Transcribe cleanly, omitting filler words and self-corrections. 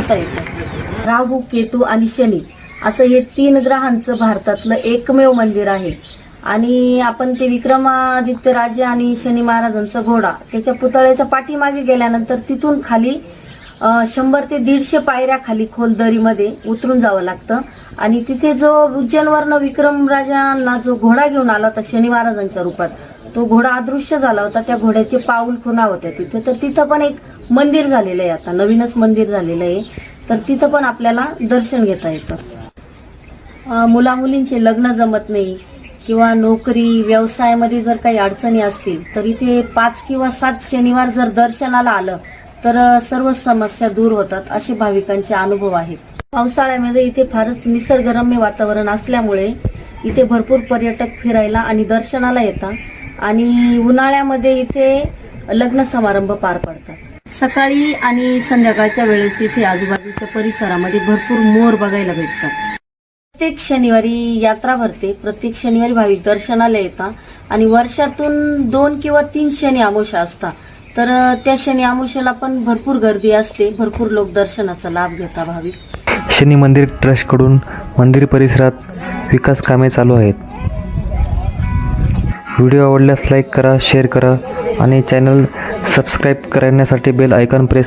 घेता येतं। राहू, केतू आणि शनी असं हे 3 ग्रहांचं भारतातलं एकमेव मंदिर आहे। आणि आपण ते विक्रमादित्य राजे आणि शनी महाराजांचा घोडा त्याच्या पुतळ्याच्या पाठीमागे गेल्यानंतर तिथून खाली 100 ते 150 पायऱ्या खाली खोल दरीमध्ये उतरून जावं लागतं। आणि तिथे जो उज्जैनवरनं विक्रम राजांना जो घोडा घेऊन आला होता शनी महाराजांच्या रूपात, तो घोडा अदृश्य झाला होता। त्या घोड्याचे पाऊल खुणा होत्या तिथे, तर तिथं पण एक मंदिर झालेलं आहे, आता नवीनच मंदिर झालेलं आहे, तर तिथं पण आपल्याला दर्शन घेता येतं। मुलामुलींचे लग्न जमत नाही किंवा नोकरी व्यवसायामध्ये जर काही अडचणी असतील तर इथे 5 किंवा 7 शनिवार जर दर्शनाला आलं तर सर्व समस्या दूर होतात, असे भाविकांचे अनुभव आहेत। पावसाळ्यामध्ये इथे फारच निसर्गरम्य वातावरण असल्यामुळे इथे भरपूर पर्यटक फिरायला आणि दर्शनाला येतात। आणि उन्हाळ्यामध्ये इथे लग्न समारंभ पार पडतात। सकाळी आणि संध्याकाळच्या वेळेस इथे आजूबाजूच्या परिसरामध्ये भरपूर मोर बघायला भेटतात। प्रत्येक शनिवारी यात्रा भरते, प्रत्येक शनिवारी भाविक दर्शनाला येतात आणि वर्षातून 2 किंवा 3 शनी अमावस्या असतात, तर त्या शनी अमावस्येला पण भरपूर गर्दी असते, भरपूर लोक दर्शनाचा लाभ घेतात भाविक। शनी मंदिर ट्रस्टकडून मंदिर परिसरात विकास कामे चालू आहेत। व्हिडिओ आवडल्यास लाईक करा, शेअर करा आणि चॅनल सबस्क्राईब करण्यासाठी बेल आयकॉन प्रेस करा।